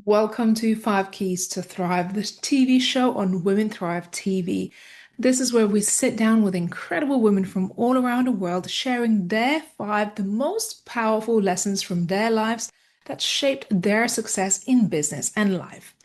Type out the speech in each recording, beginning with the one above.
Welcome to Five Keys to Thrive, the TV show on Women Thrive TV. This is where we sit down with incredible women from all around the world, sharing their the most powerful lessons from their lives that shaped their success in business and life.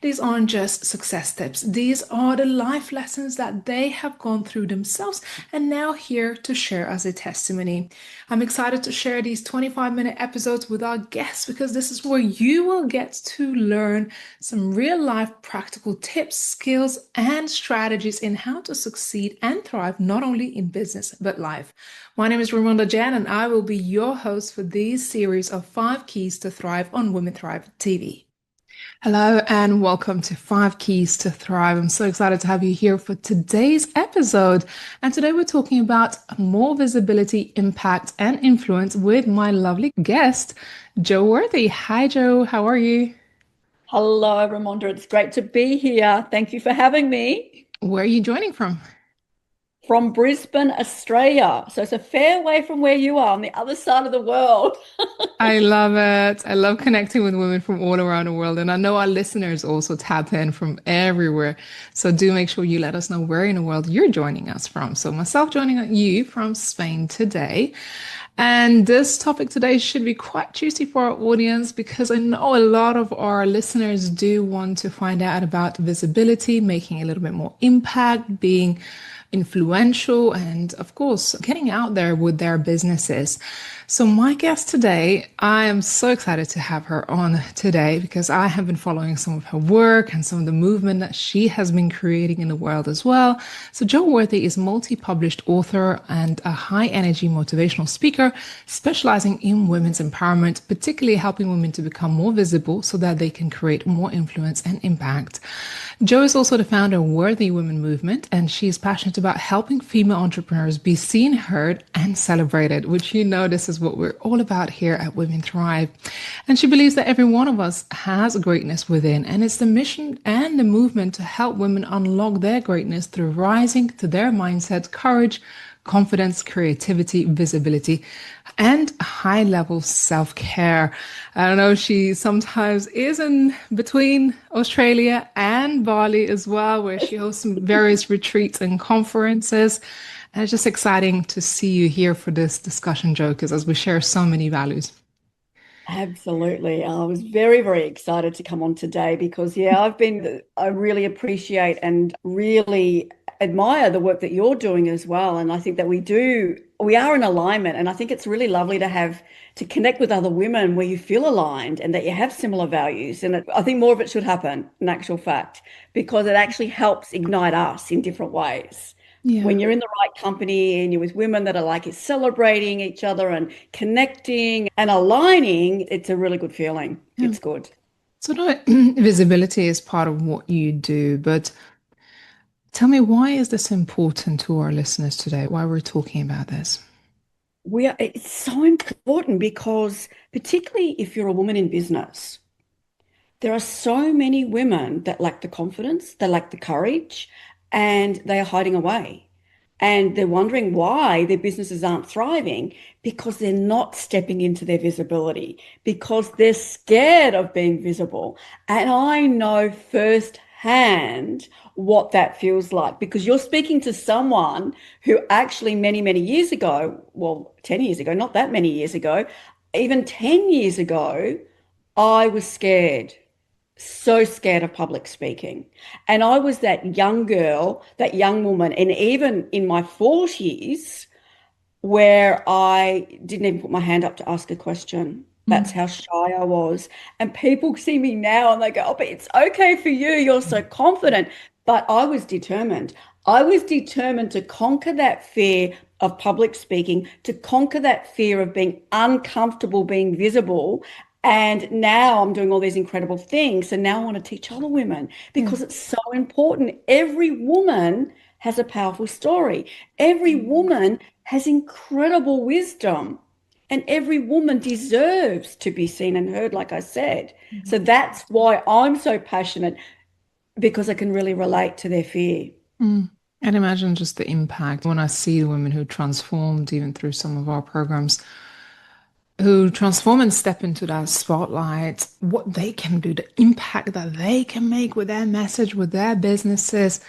These aren't just success tips. These are the life lessons that they have gone through themselves and now here to share as a testimony. I'm excited to share these 25-minute episodes with our guests because this is where you will get to learn some real life practical tips, skills, and strategies in how to succeed and thrive not only in business but life. My name is Raimonda Jan, and I will be your host for this series of 5 Keys to Thrive on Women Thrive TV. Hello and welcome to 5 Keys to Thrive. I'm so excited to have you here for today's episode. And today we're talking about more visibility, impact, and influence with my lovely guest, Jo Worthy. Hi, Jo. How are you? Hello, Raimonda. It's great to be here. Thank you for having me Where are you joining from? from Brisbane, Australia. So it's a fair way from where you are on the other side of the world. I love it. I love connecting with women from all around the world. And I know our listeners also tap in from everywhere. So do make sure you let us know where in the world you're joining us from. So myself joining you from Spain today. And this topic today should be quite juicy for our audience because I know a lot of our listeners do want to find out about visibility, making a little bit more impact, being influential, and of course, getting out there with their businesses. So, my guest today, I am so excited to have her on today because I have been following some of her work and some of the movement that she has been creating in the world as well. So, Jo Worthy is multi-published author and a high-energy motivational speaker specializing in women's empowerment, particularly helping women to become more visible so that they can create more influence and impact. Jo is also the founder of Worthy Women Movement, and she is passionate about helping female entrepreneurs be seen, heard, and celebrated, which this is what we're all about here at Women Thrive. And she believes that every one of us has greatness within, and it's the mission and the movement to help women unlock their greatness through rising to their mindset, courage, confidence, creativity, visibility, and high level self care. I don't know, she sometimes is in between Australia and Bali as well, where she hosts some various retreats and conferences. And it's just exciting to see you here for this discussion, Jo, because as we share so many values. Absolutely. I was very, very excited to come on today because, I really appreciate and really admire the work that you're doing as well. And I think that we are in alignment. And I think it's really lovely to connect with other women where you feel aligned and that you have similar values. And I think more of it should happen, in actual fact, because it actually helps ignite us in different ways. Yeah. When you're in the right company and you're with women that are like celebrating each other and connecting and aligning, it's a really good feeling. Yeah. It's good. So no, visibility is part of what you do, but tell me, why is this important to our listeners today? Why we're talking about this? It's so important because particularly if you're a woman in business, there are so many women that lack the confidence, they lack the courage, and they are hiding away. And they're wondering why their businesses aren't thriving because they're not stepping into their visibility, because they're scared of being visible. And I know firsthand what that feels like because you're speaking to someone who actually many, many years ago, well, 10 years ago, not that many years ago, even 10 years ago, I was scared, so scared of public speaking. And I was that young girl, that young woman, and even in my 40s, where I didn't even put my hand up to ask a question. That's how shy I was. And people see me now and they go, oh, but it's okay for you. You're so confident. But I was determined. I was determined to conquer that fear of public speaking, to conquer that fear of being uncomfortable, being visible. And now I'm doing all these incredible things. So now I want to teach other women Yeah. because it's so important. Every woman has a powerful story. Every woman has incredible wisdom. And every woman deserves to be seen and heard, like I said. So that's why I'm so passionate because I can really relate to their fear. Mm. And imagine just the impact when I see the women who transformed even through some of our programs. who transform and step into that spotlight, what they can do, the impact that they can make with their message, with their businesses,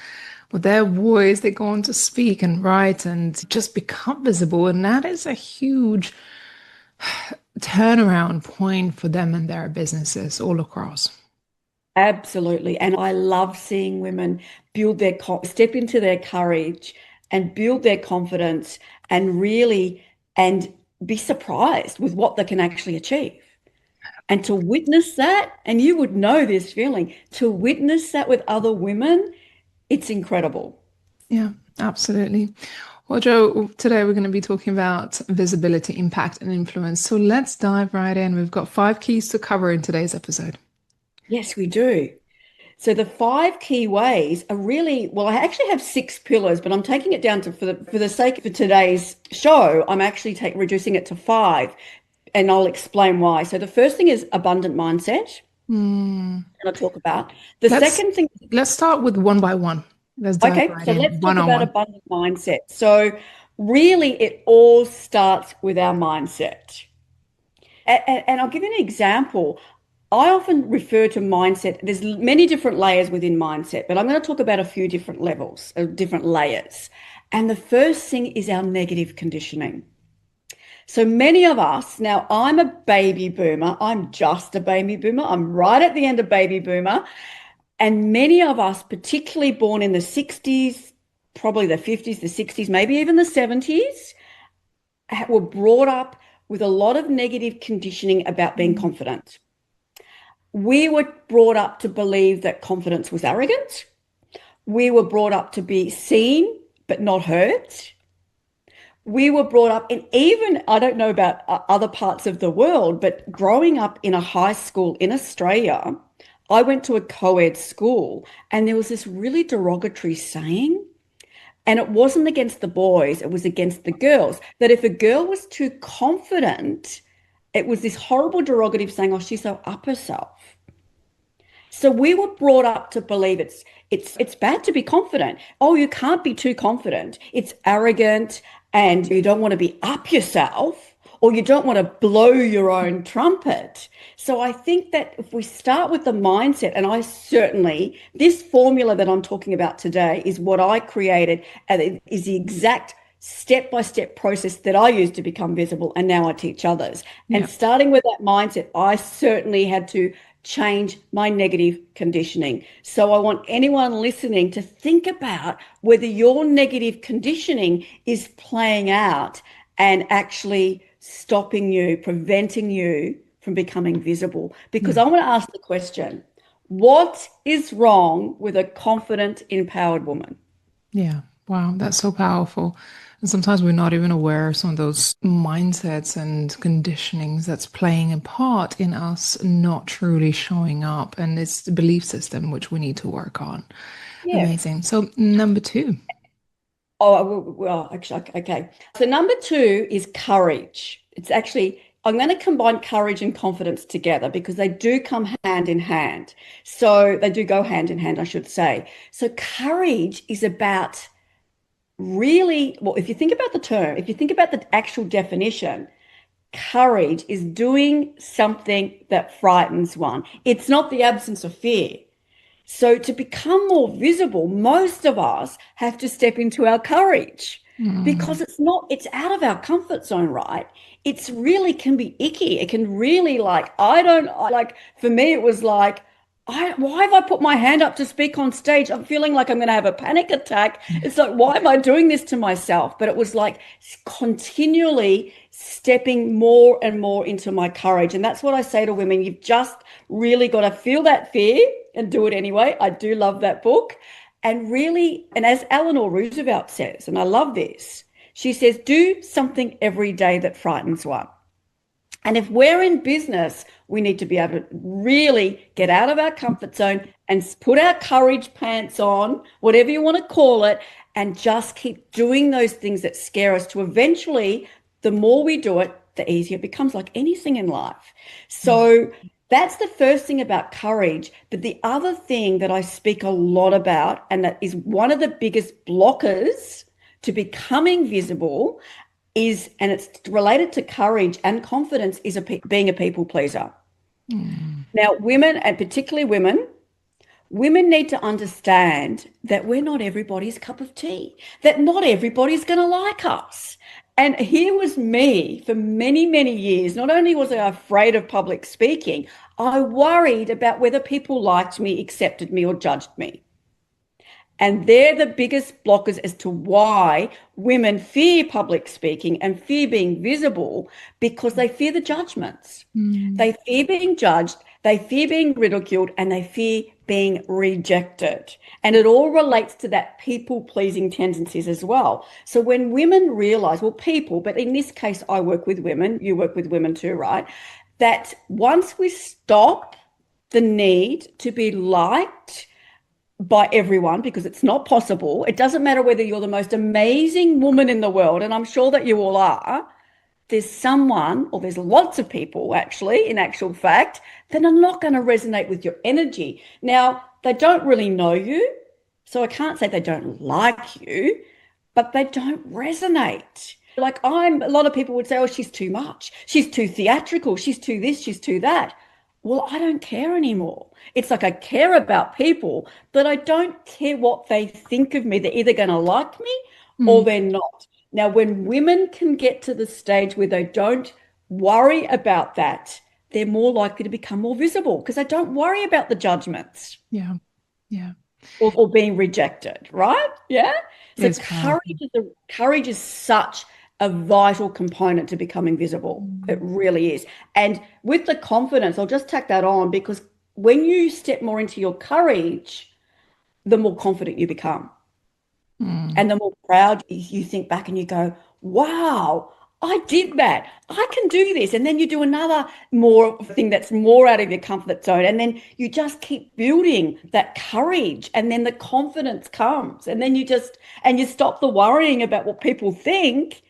with their voice. They go on to speak and write and just become visible. And that is a huge turnaround point for them and their businesses all across. Absolutely. And I love seeing women build step into their courage and build their confidence and really and be surprised with what they can actually achieve. And to witness that, and you would know this feeling, to witness that with other women, it's incredible. Yeah, absolutely. Well, Joe, today we're going to be talking about visibility, impact, and influence. So let's dive right in. We've got 5 keys to cover in today's episode. Yes, we do. So the 5 key ways are really, well, I actually have 6 pillars, but I'm taking it down to for the sake of today's show, I'm actually reducing it to 5, and I'll explain why. So the first thing is abundant mindset, Hmm. and I'll talk about. The Let's second thing, let's start with one by one. Let's dive okay, right so in, let's one talk on about one. abundant mindset. So really, it all starts with our mindset. And I'll give you an example. I often refer to mindset. There's many different layers within mindset, but I'm going to talk about a few different levels, different layers. And the first thing is our negative conditioning. So many of us, now I'm a baby boomer. I'm just a baby boomer. I'm right at the end of baby boomer. And many of us, particularly born in the 60s, probably the 50s, the 60s, maybe even the 70s, were brought up with a lot of negative conditioning about being Mm. confident. We were brought up to believe that confidence was arrogant. We were brought up to be seen but not heard. We were brought up, and even I don't know about other parts of the world, but growing up in a high school in Australia, I went to a co-ed school and there was this really derogatory saying, and it wasn't against the boys, it was against the girls, that if a girl was too confident, it was this horrible derogative saying, oh, she's so up herself. So we were brought up to believe it's bad to be confident. Oh, you can't be too confident. It's arrogant and you don't want to be up yourself or you don't want to blow your own trumpet. So I think that if we start with the mindset, and I certainly, this formula that I'm talking about today is what I created and it is the exact step-by-step process that I used to become visible and now I teach others. And Yeah. starting with that mindset, I certainly had to change my negative conditioning. So I want anyone listening to think about whether your negative conditioning is playing out and actually stopping you, preventing you from becoming visible. Because Yeah. I want to ask the question, what is wrong with a confident, empowered woman? Yeah. Wow, that's so powerful. And sometimes we're not even aware of some of those mindsets and conditionings that's playing a part in us not truly showing up. And it's the belief system which we need to work on. Yeah. Amazing. So, number two. Oh, well, actually, okay. So number 2 is courage. It's actually, I'm going to combine courage and confidence together because they do come hand in hand. So they do go hand in hand, I should say. So courage is about really, well, if you think about the term, if you think about the actual definition, courage is doing something that frightens one. It's not the absence of fear. So to become more visible, most of us have to step into our courage because Mm, it's out of our comfort zone, right? It's really can be icky. It can really like, like, for me, it was like, why have I put my hand up to speak on stage? I'm feeling like I'm going to have a panic attack. It's like, why am I doing this to myself? But it was like continually stepping more and more into my courage. And that's what I say to women. You've just really got to feel that fear and do it anyway. I do love that book. And really, and as Eleanor Roosevelt says, and I love this, she says, do something every day that frightens one. And if we're in business, we need to be able to really get out of our comfort zone and put our courage pants on, whatever you want to call it, and just keep doing those things that scare us to eventually, the more we do it, the easier it becomes, like anything in life. yeah. So that's the first thing about courage. But the other thing that I speak a lot about, and that is one of the biggest blockers to becoming visible, and it's related to courage and confidence, is being a people pleaser. Mm. Now, women, and particularly women need to understand that we're not everybody's cup of tea, that not everybody's going to like us. And here was me for many, many years. Not only was I afraid of public speaking, I worried about whether people liked me, accepted me, or judged me. And they're the biggest blockers as to why women fear public speaking and fear being visible, because they fear the judgments. Mm. They fear being judged, they fear being ridiculed, and they fear being rejected. And it all relates to that people pleasing tendencies as well. So when women realize, well, people, but in this case, I work with women, you work with women too, right? That once we stop the need to be liked by everyone, because it's not possible. It doesn't matter whether you're the most amazing woman in the world, and I'm sure that you all are. There's someone, or there's lots of people actually, in actual fact, that are not going to resonate with your energy. Now, they don't really know you, so I can't say they don't like you, but they don't resonate. Like a lot of people would say, oh, she's too much. She's too theatrical. She's too this, she's too that. Well, I don't care anymore. It's like I care about people, but I don't care what they think of me. They're either going to like me or Mm. they're not. Now, when women can get to the stage where they don't worry about that, they're more likely to become more visible because they don't worry about the judgments Yeah. Yeah. or being rejected, right? Yeah. So It's powerful. courage is such a vital component to becoming visible. It Mm. really is. And with the confidence, I'll just tack that on because when you step more into your courage, the more confident you become. Mm. And the more proud you think back and you go, wow, I did that. I can do this. And then you do another more thing that's more out of your comfort zone. And then you just keep building that courage. And then the confidence comes. And then and you stop the worrying about what people think.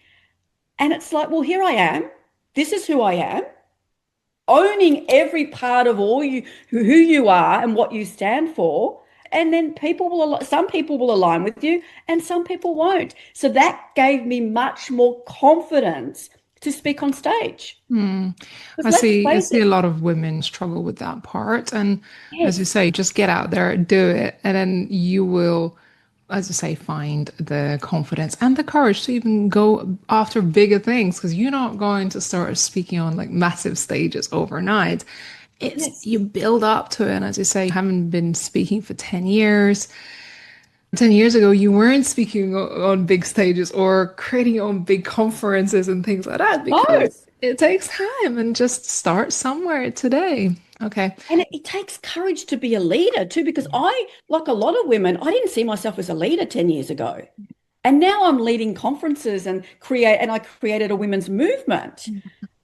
And it's like, well, here I am. This is who I am. Owning every part of all you, who you are and what you stand for. And then some people will align with you and some people won't. So that gave me much more confidence to speak on stage. Mm. Because let's I face see a it, lot of women struggle with that part. And as you yes, say, just get out there, do it, and then you will, as you say, find the confidence and the courage to even go after bigger things because you're not going to start speaking on like massive stages overnight. It's yes. you build up to it. And as you say, you haven't been speaking for 10 years. 10 years ago, you weren't speaking on big stages or creating your own big conferences and things like that No. because it takes time and just start somewhere today. Okay. And it takes courage to be a leader too, because like a lot of women, I didn't see myself as a leader 10 years ago. And now I'm leading conferences and I created a women's movement.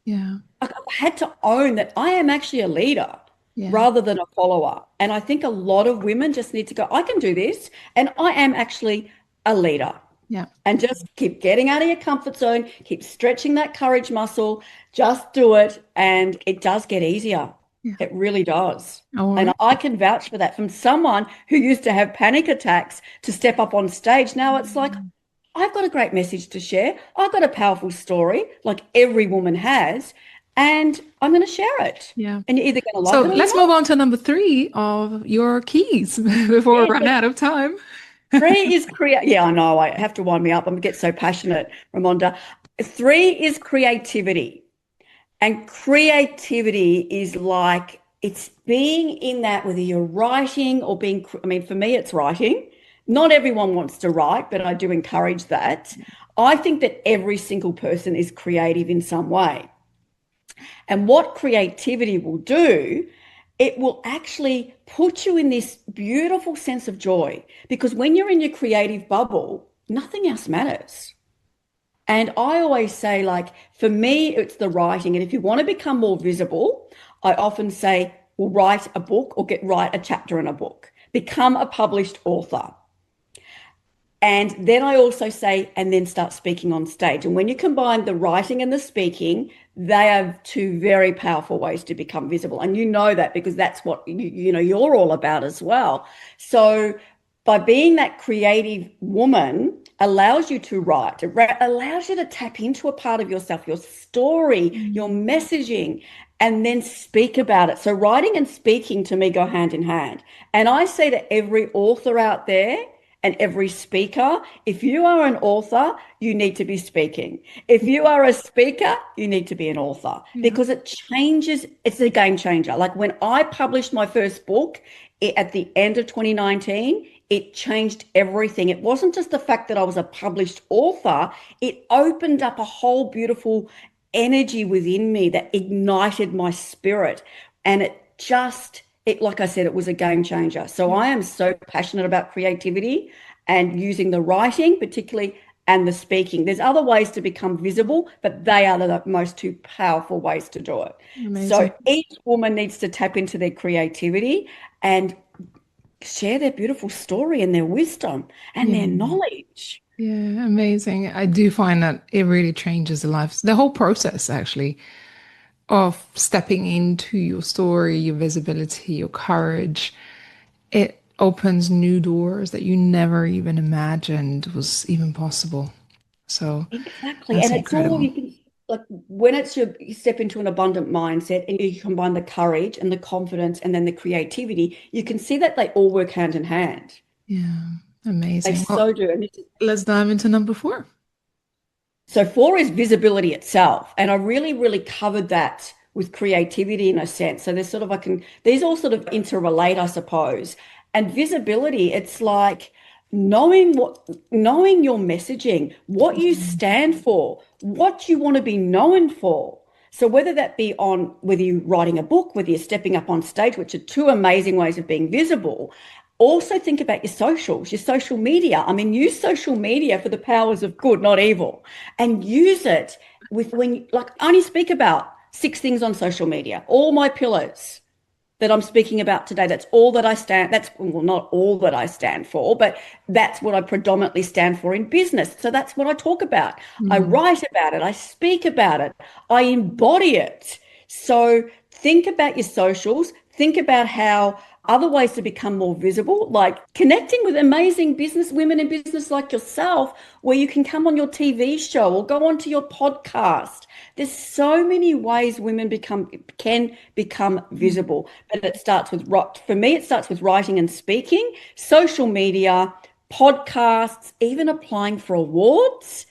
Yeah. I had to own that I am actually a leader Yeah. rather than a follower. And I think a lot of women just need to go, I can do this. And I am actually a leader. Yeah. And just keep getting out of your comfort zone, keep stretching that courage muscle, just do it. And it does get easier. Yeah. It really does. All And right. I can vouch for that from someone who used to have panic attacks to step up on stage. Now it's like, I've got a great message to share. I've got a powerful story, like every woman has, and I'm going to share it. Yeah. And you're either going to So like it or you're let's move not. on to number three of your keys before we Yeah, run so out of time. three is create. Yeah, I know. I have to wind me up. I'm get so passionate, Raimonda. Three is creativity. And creativity is like it's being in that, whether you're writing or I mean, for me, it's writing. Not everyone wants to write, but I do encourage that. I think that every single person is creative in some way. And what creativity will do, it will actually put you in this beautiful sense of joy because when you're in your creative bubble, nothing else matters. And I always say, like, for me, it's the writing. And if you want to become more visible, I often say, well, write a book or write a chapter in a book, become a published author. And then I also say, and then start speaking on stage. And when you combine the writing and the speaking, they are two very powerful ways to become visible. And you know that because that's what you're all about as well. So by being that creative woman allows you to write, allows you to tap into a part of yourself, your story, your Mm. messaging, and then speak about it. So writing and speaking to me go hand in hand. And I say to every author out there and every speaker, if you are an author, you need to be speaking. If you are a speaker, you need to be an author Yeah. because it changes, it's a game changer. Like when I published my first book at the end of 2019, it changed everything. It wasn't just the fact that I was a published author, it opened up a whole beautiful energy within me that ignited my spirit. And like I said, it was a game changer. So Yeah. I am so passionate about creativity and using the writing, particularly, and the speaking. There's other ways to become visible, but they are the most two powerful ways to do it. So Amazing. each woman needs to tap into their creativity and share their beautiful story and their wisdom and Yeah. their knowledge. Yeah, amazing. I do find that it really changes the lives, the whole process actually of stepping into your story, your visibility, your courage. It opens new doors that you never even imagined was even possible. So Exactly. that's And it's all incredible. you can, like when you step into an abundant mindset and you combine the courage and the confidence and then the creativity, you can see that they all work hand in hand. Yeah, They amazing. Well, so do. And let's dive into number four. so four is visibility itself. And I really, really covered that with creativity in a sense. So there's sort of, these all sort of interrelate, I suppose. And visibility, it's like knowing your messaging, what you stand for, what you want to be known for. So whether that be on whether you're writing a book, whether you're stepping up on stage, which are two amazing ways of being visible, also think about your socials, your social media. I mean, use social media for the powers of good, not evil, and use it with like I only speak about six things on social media, all my pillars that I'm speaking about today. That's all that I stand. That's well, not all that I stand for, but that's what I predominantly stand for in business. So that's what I talk about. I Mm, write about it. I speak about it. I embody it. So think about your socials. Think about how other ways to become more visible, like connecting with amazing business women in business like yourself, where you can come on your TV show or go onto your podcast. There's so many ways women can become mm, visible, but it starts with for me, it starts with writing and speaking, social media, podcasts, even applying for awards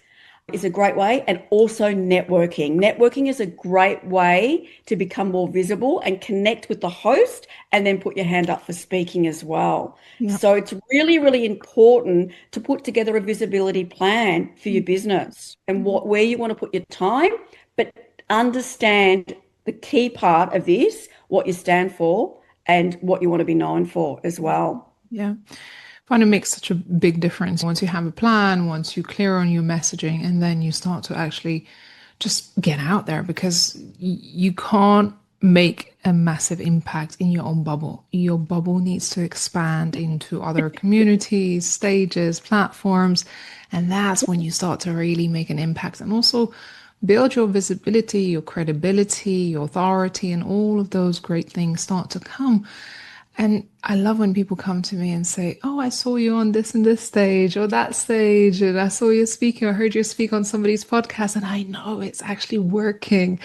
is a great way, and also networking. Networking is a great way to become more visible and connect with the host and then put your hand up for speaking as well. yeah. So it's really, really important to put together a visibility plan for your business and where you want to put your time, but understand the key part of this, what you stand for and what you want to be known for as well. Yeah. Find it makes such a big difference once you have a plan, once you clear on your messaging, and then you start to actually just get out there because you can't make a massive impact in your own bubble. Your bubble needs to expand into other communities, stages, platforms, and that's when you start to really make an impact and also build your visibility, your credibility, your authority, and all of those great things start to come. And I love when people come to me and say, "Oh, I saw you on this and this stage or that stage, and I saw you speaking, I heard you speak on somebody's podcast." And I know it's actually working.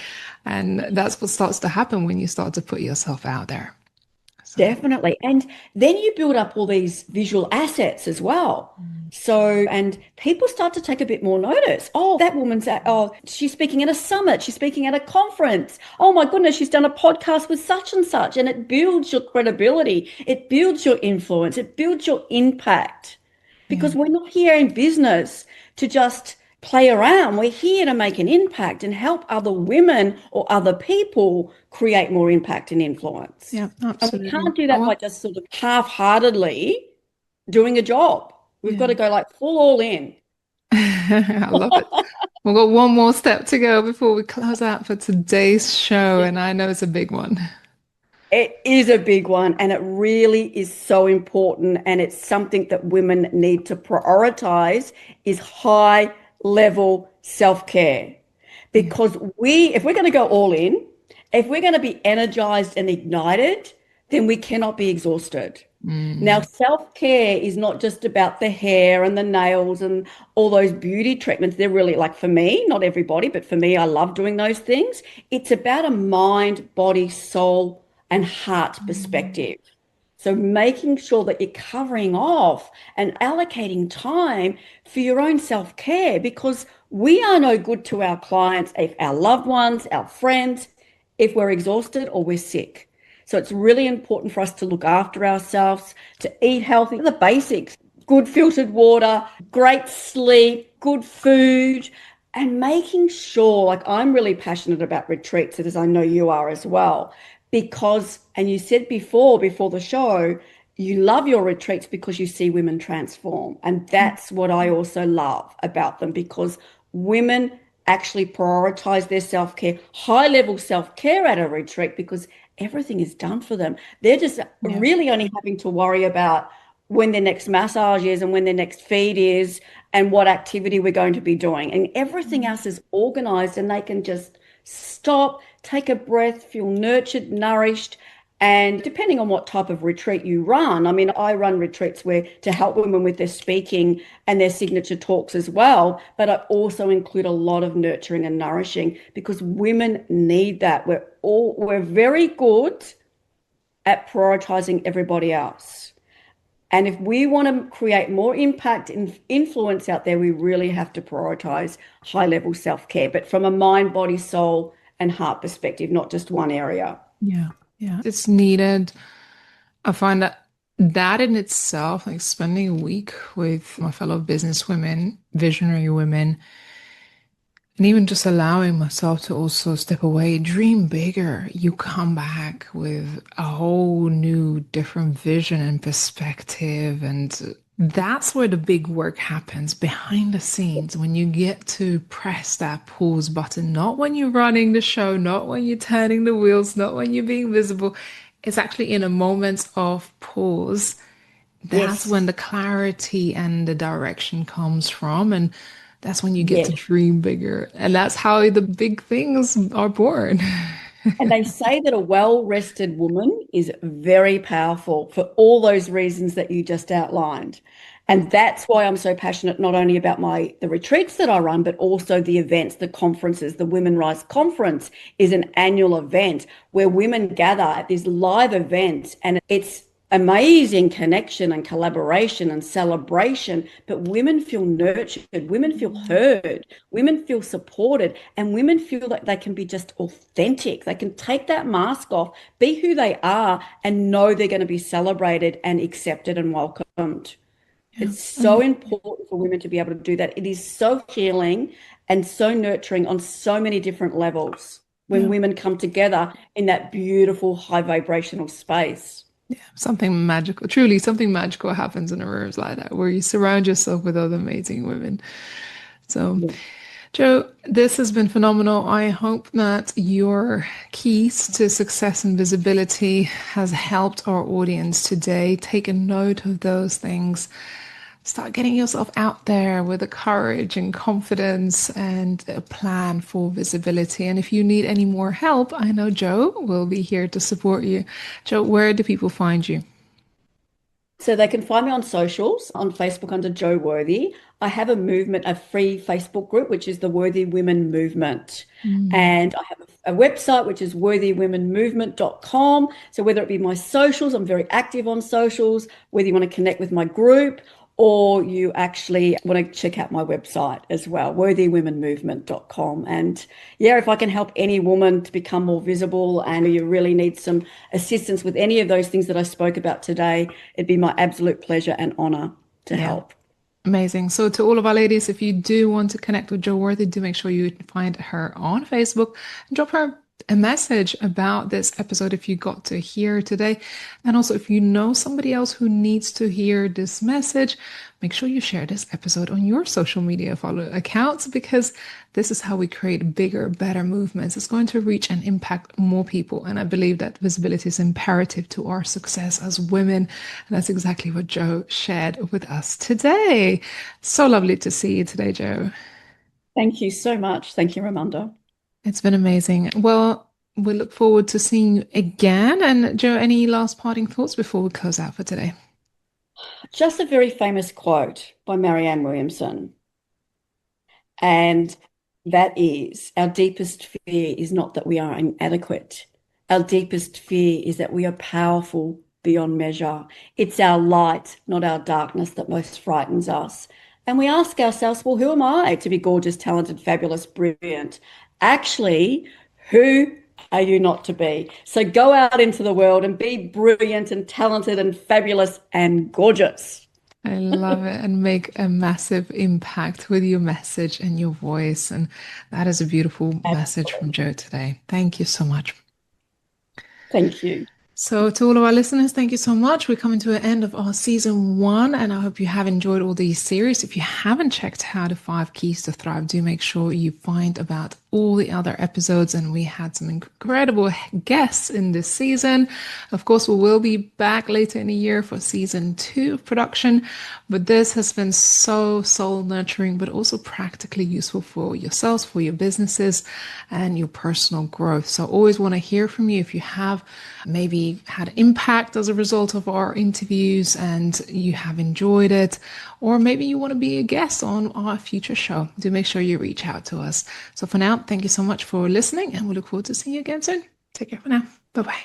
And that's what starts to happen when you start to put yourself out there. So, Definitely. And then you build up all these visual assets as well. mm, So, and people start to take a bit more notice. Oh, that woman's oh, she's speaking at a summit, she's speaking at a conference. Oh my goodness, she's done a podcast with such and such. And it builds your credibility, it builds your influence, it builds your impact. yeah, Because we're not here in business to just play around. We're here to make an impact and help other women or other people create more impact and influence. yeah, And we absolutely. can't do Oh, that by well, just sort of half-heartedly doing a job. We've got yeah. to go like full all in. I love it. We've got one more step to go before we close out for today's show, and I know it's a big one. It is a big one, and it really is so important. And it's something that women need to prioritize is high level self-care. Yeah. Because if we're going to go all in, if we're going to be energized and ignited, then we cannot be exhausted. Now, Mm, self-care is not just about the hair and the nails and all those beauty treatments. They're really like for me, not everybody, but for me, I love doing those things. It's about a mind, body, soul, and heart perspective. So making sure that you're covering off and allocating time for your own self-care because we are no good to our clients, if our loved ones, our friends, if we're exhausted or we're sick. So it's really important for us to look after ourselves, to eat healthy, the basics, good filtered water, great sleep, good food, and making sure, like I'm really passionate about retreats, as I know you are as well, because, and you said before the show, you love your retreats because you see women transform. And that's what I also love about them because women actually prioritize their self-care, high level self-care at a retreat because everything is done for them. They're just yeah. really only having to worry about when their next massage is and when their next feed is and what activity we're going to be doing. And everything else is organized and they can just stop, take a breath, feel nurtured, nourished. And depending on what type of retreat you run, I mean, I run retreats where to help women with their speaking and their signature talks as well. But I also include a lot of nurturing and nourishing because women need that. We're very good at prioritizing everybody else. And if we want to create more impact and influence out there, we really have to prioritize high level self care, but from a mind, body, soul, and heart perspective, not just one area. Yeah. Yeah. It's needed. I find that that in itself, like spending a week with my fellow business women, visionary women, and even just allowing myself to also step away, dream bigger, you come back with a whole new, different vision and perspective. And that's where the big work happens behind the scenes when you get to press that pause button, not when you're running the show, not when you're turning the wheels, not when you're being visible. It's actually in a moment of pause. That's Yes, when the clarity and the direction comes from. And that's when you get to yes. dream bigger. And that's how the big things are born. And they say that a well-rested woman is very powerful for all those reasons that you just outlined. And that's why I'm so passionate not only about the retreats that I run, but also the events, the conferences. The Women Rise Conference is an annual event where women gather at these live events, and it's amazing connection and collaboration and celebration. But women feel nurtured, women feel heard, women feel supported, and women feel like they can be just authentic. They can take that mask off, be who they are, and know they're going to be celebrated and accepted and welcomed. Yeah. It's so important for women to be able to do that. It is so healing and so nurturing on so many different levels when Yeah. women come together in that beautiful high vibrational space. Yeah. Something magical, truly something magical happens in a room like that, where you surround yourself with other amazing women. So, Yeah. Joe, this has been phenomenal. I hope that your keys to success and visibility has helped our audience today. Take a note of those things. Start getting yourself out there with the courage and confidence and a plan for visibility. And if you need any more help, I know Joe will be here to support you. Joe, where do people find you? So they can find me on socials, on Facebook under Joe Worthy. I have a movement, a free Facebook group, which is the Worthy Women Movement. Mm, And I have a website, which is worthywomenmovement.com. So whether it be my socials, I'm very active on socials, whether you want to connect with my group or you actually want to check out my website as well, worthywomenmovement.com. And yeah, if I can help any woman to become more visible and you really need some assistance with any of those things that I spoke about today, it'd be my absolute pleasure and honor to yeah. help. Amazing. So, to all of our ladies, if you do want to connect with Jo Worthy, do make sure you find her on Facebook and drop her a message about this episode if you got to hear today. And also, if you know somebody else who needs to hear this message, make sure you share this episode on your social media follow accounts because this is how we create bigger, better movements. It's going to reach and impact more people. And I believe that visibility is imperative to our success as women. And that's exactly what Jo shared with us today. So lovely to see you today, Jo. Thank you so much. Thank you, Raimonda. It's been amazing. Well, We look forward to seeing you again. And Joe, any last parting thoughts before we close out for today? Just a very famous quote by Marianne Williamson. And that is, our deepest fear is not that we are inadequate. Our deepest fear is that we are powerful beyond measure. It's our light, not our darkness, that most frightens us. And we ask ourselves, well, who am I to be gorgeous, talented, fabulous, brilliant? Actually, who are you not to be? So go out into the world and be brilliant and talented and fabulous and gorgeous. I love it, and make a massive impact with your message and your voice. And that is a beautiful message from Joe today. Thank you so much. Thank you. So, to all of our listeners, thank you so much. We're coming to an end of our season one, and I hope you have enjoyed all these series. If you haven't checked out the 5 Keys to Thrive, do make sure you find about all the other episodes. And we had some incredible guests in this season. Of course, we will be back later in the year for season 2 of production, but this has been so soul nurturing, but also practically useful for yourselves, for your businesses, and your personal growth. So, always want to hear from you if you have maybe had impact as a result of our interviews and you have enjoyed it, or maybe you want to be a guest on our future show. Do make sure you reach out to us. So for now, thank you so much for listening, and we look forward to seeing you again soon. Take care for now. Bye bye.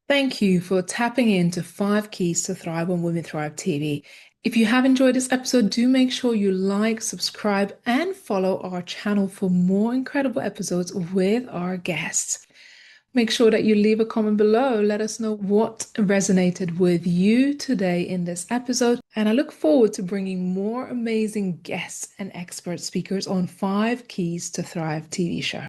Thank you for tapping into 5 Keys to Thrive on Women Thrive TV. If you have enjoyed this episode, do make sure you like, subscribe, and follow our channel for more incredible episodes with our guests. Make sure that you leave a comment below. Let us know what resonated with you today in this episode. And I look forward to bringing more amazing guests and expert speakers on 5 Keys to Thrive TV show.